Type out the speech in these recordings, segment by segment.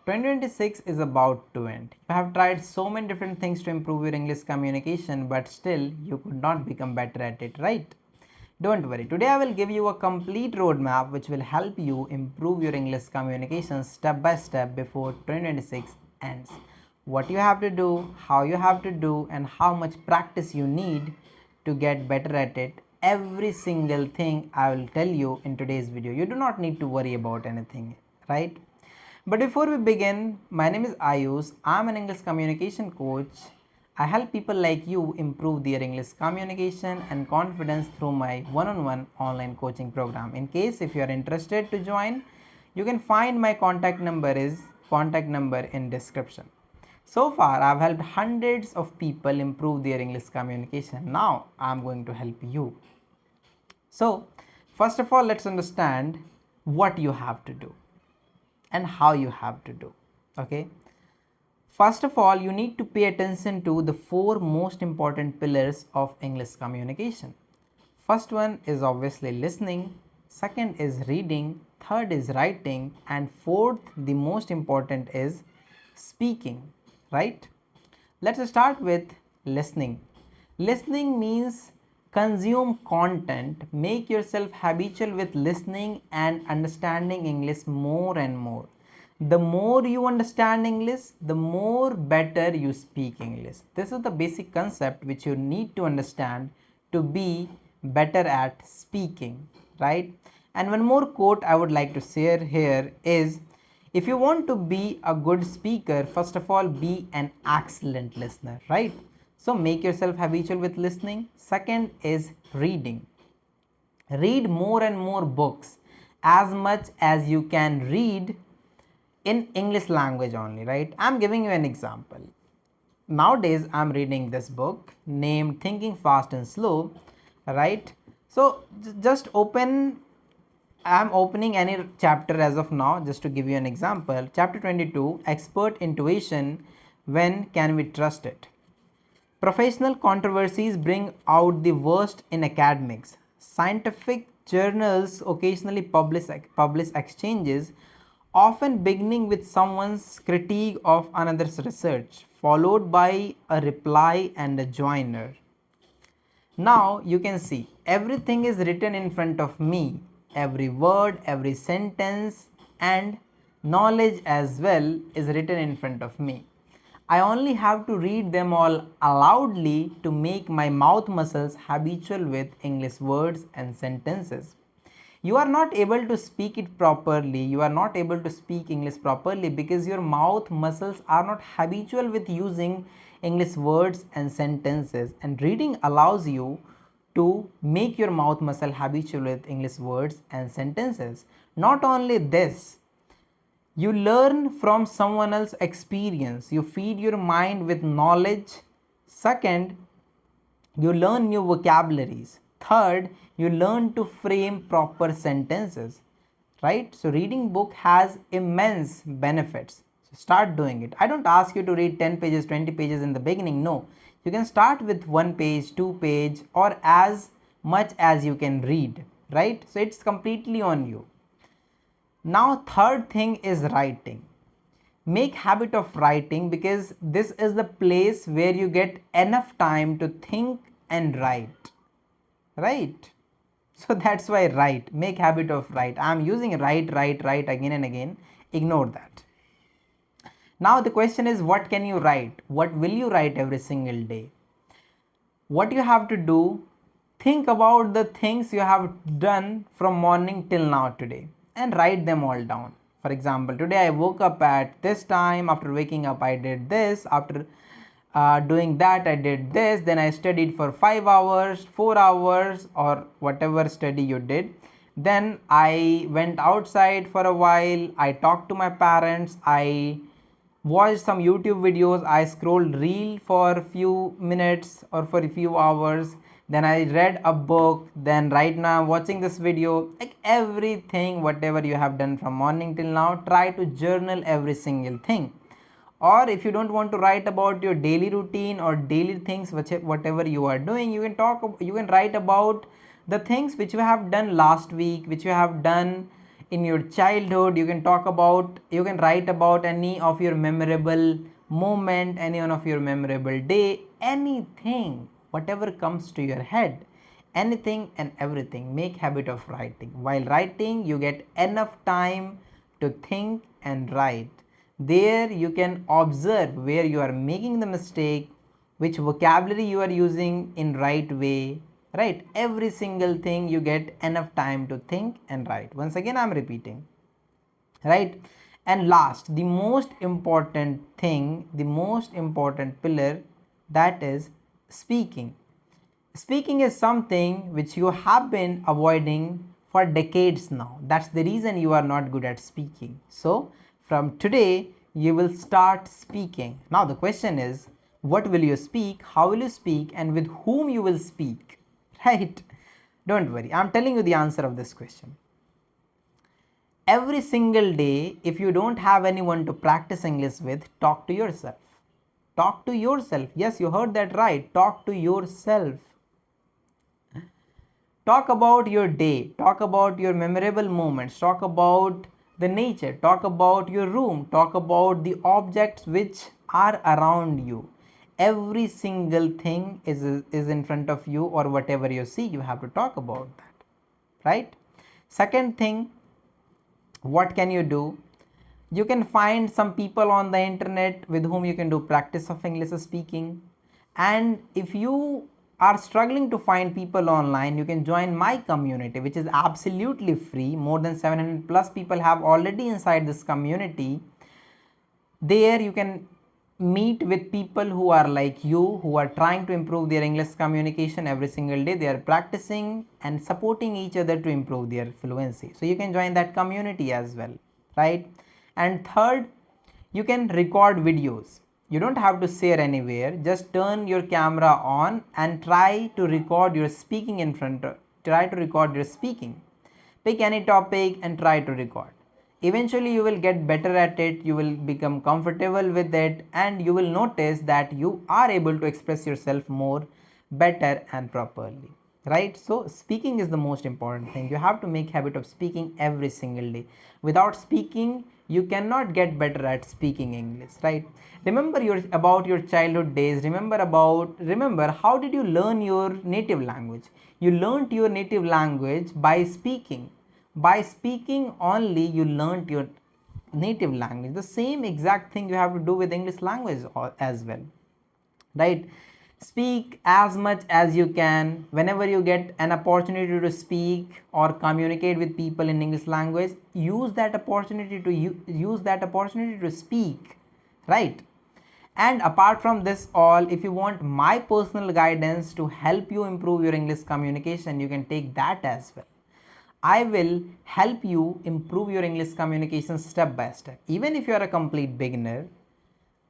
2026 is about to end. You have tried so many different things to improve your English communication, but still you could not become better at it, right? Don't worry, today I will give you a complete roadmap which will help you improve your English communication step by step before 2026 ends. What you have to do, how you have to do, and how much practice you need to get better at it. Every single thing I will tell you in today's video. You do not need to worry about anything, right? But before we begin, my name is Ayush. I'm an English communication coach. I help people like you improve their English communication and confidence through my one-on-one online coaching program. In case if you are interested to join, you can find my contact number in description. So far, I've helped hundreds of people improve their English communication. Now, I'm going to help you. So, first of all, let's understand what you have to do and how you have to do. Okay. First of all, you need to pay attention to the four most important pillars of English communication. First one is obviously listening, second is reading, third is writing, and fourth, the most important, is speaking, right? Let's start with listening. Listening means consume content, make yourself habitual with listening and understanding English more and more. The more you understand English, the more better you speak English. This is the basic concept which you need to understand to be better at speaking, right? And one more quote I would like to share here is, if you want to be a good speaker, first of all, be an excellent listener, right? So make yourself habitual with listening. Second is reading. Read more and more books, as much as you can read in English language only, right? I'm giving you an example. Nowadays, I'm reading this book named Thinking Fast and Slow, right? So just I'm opening any chapter as of now just to give you an example. Chapter 22, Expert Intuition, When Can We Trust It? Professional controversies bring out the worst in academics. Scientific journals occasionally publish exchanges, often beginning with someone's critique of another's research, followed by a reply and a joiner. Now you can see everything is written in front of me. Every word, every sentence, and knowledge as well is written in front of me. I only have to read them all loudly to make my mouth muscles habitual with English words and sentences. You are not able to speak it properly. You are not able to speak English properly because your mouth muscles are not habitual with using English words and sentences. And reading allows you to make your mouth muscle habitual with English words and sentences. Not only this, you learn from someone else's experience. You feed your mind with knowledge. Second, you learn new vocabularies. Third, you learn to frame proper sentences, right? So reading book has immense benefits. So start doing it. I don't ask you to read 10 pages, 20 pages in the beginning. No, you can start with 1 page, 2 page, or as much as you can read, right? So it's completely on you. Now third thing is writing. Make habit of writing because this is the place where you get enough time to think and write, right? So that's why write. Make habit of write. I'm using write again and again. Ignore that. Now the question is, what can you write? What will you write every single day? What you have to do, think about the things you have done from morning till now today and write them all down. For example, today I woke up at this time. After waking up, I did this. After doing that, I did this. Then I studied for 5 hours, 4 hours, or whatever study you did. Then I went outside for a while. I talked to my parents. I watched some YouTube videos. I scrolled reel for a few minutes or for a few hours. Then I read a book. Then right now I'm watching this video. Like everything, whatever you have done from morning till now, try to journal every single thing. Or if you don't want to write about your daily routine or daily things, whatever you are doing, you can write about the things which you have done last week, which you have done in your childhood. You can talk about, you can write about any of your memorable moment, any one of your memorable day, anything, whatever comes to your head, anything and everything. Make habit of writing. While writing, you get enough time to think and write. There you can observe where you are making the mistake, which vocabulary you are using in right way, right? Every single thing you get enough time to think and write. Once again, I'm repeating, right? And last, the most important thing, the most important pillar, that is speaking. Speaking is something which you have been avoiding for decades now. That's the reason you are not good at speaking. So from today, you will start speaking. Now the question is, what will you speak, how will you speak, and with whom you will speak, right? Don't worry, I'm telling you the answer of this question. Every single day, if you don't have anyone to practice English with, talk to yourself. Talk to yourself. Yes, you heard that right. Talk to yourself. Talk about your day, talk about your memorable moments, talk about the nature, talk about your room, talk about the objects which are around you. Every single thing is in front of you, or whatever you see, you have to talk about that, right? Second thing, what can you do? You can find some people on the internet with whom you can do practice of English speaking. And if you are struggling to find people online, you can join my community, which is absolutely free. More than 700 plus people have already inside this community. There you can meet with people who are like you, who are trying to improve their English communication every single day. They are practicing and supporting each other to improve their fluency. So you can join that community as well, right? And third, you can record videos. You don't have to share anywhere. Just turn your camera on and try to record your speaking in front of, try to record your speaking. Pick any topic and try to record. Eventually you will get better at it, you will become comfortable with it, and you will notice that you are able to express yourself more better and properly, right? So speaking is the most important thing. You have to make habit of speaking every single day. Without speaking, you cannot get better at speaking English, right? Remember about your childhood days. Remember how did you learn your native language? You learned your native language by speaking. By speaking only, you learned your native language. The same exact thing you have to do with English language as well, right? Speak as much as you can. Whenever you get an opportunity to speak or communicate with people in English language, use that opportunity to speak, right? And apart from this all, if you want my personal guidance to help you improve your English communication, you can take that as well. I will help you improve your English communication step by step. Even if you are a complete beginner,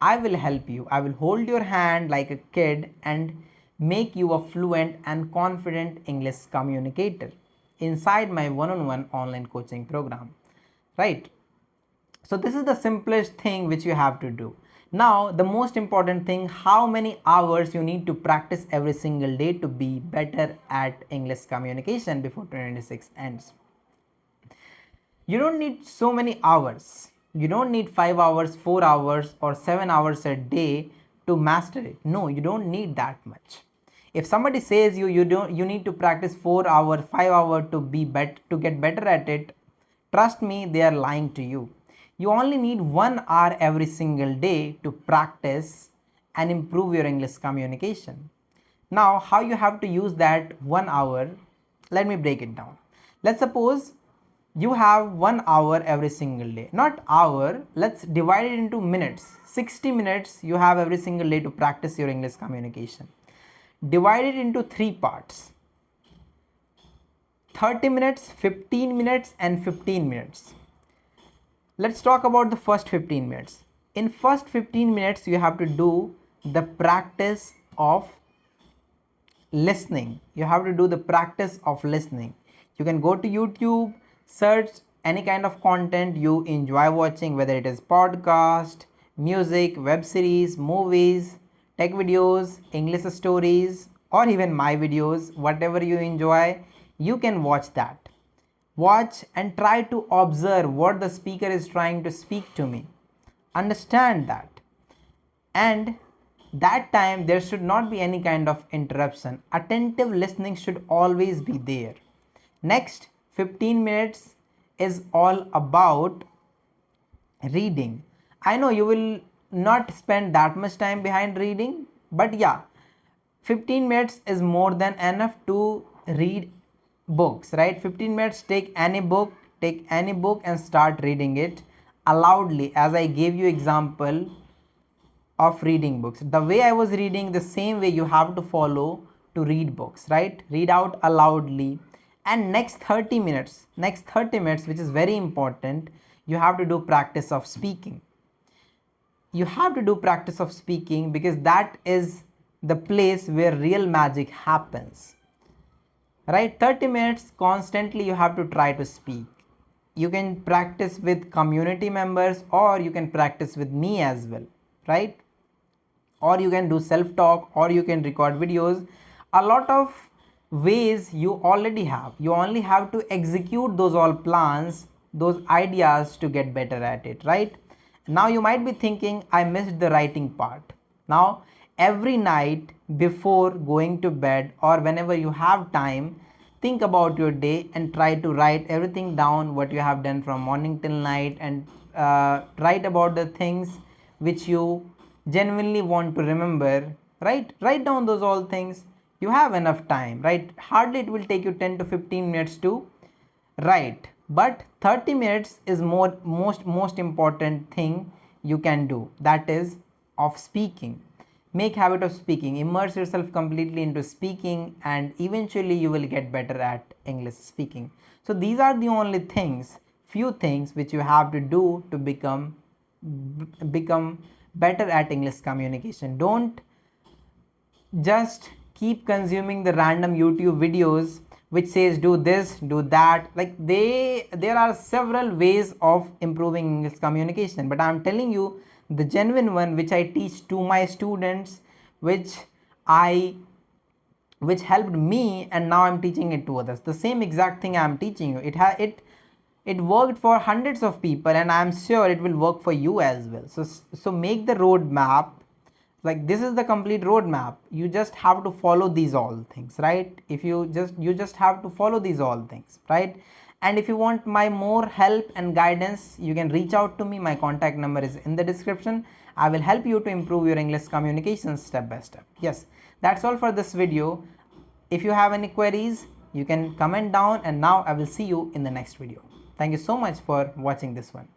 I will help you. I will hold your hand like a kid and make you a fluent and confident English communicator inside my one-on-one online coaching program, right? So this is the simplest thing which you have to do. Now the most important thing, how many hours you need to practice every single day to be better at English communication before 2026 ends. You don't need so many hours. You don't need 5 hours, 4 hours or 7 hours a day to master it. No, you don't need that much. If somebody says you need to practice 4 hours, 5 hours to get better at it, trust me, they are lying to you. You only need 1 hour every single day to practice and improve your English communication. Now, how you have to use that 1 hour? Let me break it down. Let's suppose you have 1 hour every single day. Not hour, let's divide it into minutes. 60 minutes you have every single day to practice your English communication. Divide it into 3 parts. 30 minutes, 15 minutes and 15 minutes. Let's talk about the first 15 minutes. In first 15 minutes, you have to do the practice of listening. You have to do the practice of listening. You can go to YouTube, search any kind of content you enjoy watching, whether it is podcast, music, web series, movies, tech videos, English stories, or even my videos. Whatever you enjoy, you can watch that. Watch and try to observe what the speaker is trying to speak to me. Understand that. And that time there should not be any kind of interruption. Attentive listening should always be there. Next 15 minutes is all about reading. I know you will not spend that much time behind reading, but yeah, 15 minutes is more than enough to read books, right? 15 minutes, take any book and start reading it loudly, as I gave you example of reading books. The way I was reading, the same way you have to follow to read books, right? Read out loudly. And next 30 minutes, which is very important, you have to do practice of speaking. You have to do practice of speaking because that is the place where real magic happens, right? 30 minutes constantly you have to try to speak. You can practice with community members or you can practice with me as well, right? Or you can do self talk or you can record videos. A lot of ways you already have. You only have to execute those all plans, those ideas to get better at it, right? Now you might be thinking, I missed the writing part. Now every night before going to bed or whenever you have time, think about your day and try to write everything down what you have done from morning till night, and write about the things which you genuinely want to remember, right? Write down those all things. You have enough time, right? Hardly it will take you 10 to 15 minutes to write, but 30 minutes is most important thing you can do, that is of speaking. Make habit of speaking, immerse yourself completely into speaking, and eventually you will get better at English speaking. So these are the only things, few things which you have to do to become better at English communication. Don't just keep consuming the random YouTube videos which says do this, do that. Like there are several ways of improving English communication, but I'm telling you the genuine one which I teach to my students, which helped me, and now I'm teaching it to others. The same exact thing I'm teaching you, it worked for hundreds of people, and I'm sure it will work for you as well. So make the roadmap. Like this is the complete roadmap. You just have to follow these all things, right? If you just have to follow these all things, right? And if you want my more help and guidance, you can reach out to me. My contact number is in the description. I will help you to improve your English communication step by step. Yes, that's all for this video. If you have any queries, you can comment down, and now I will see you in the next video. Thank you so much for watching this one.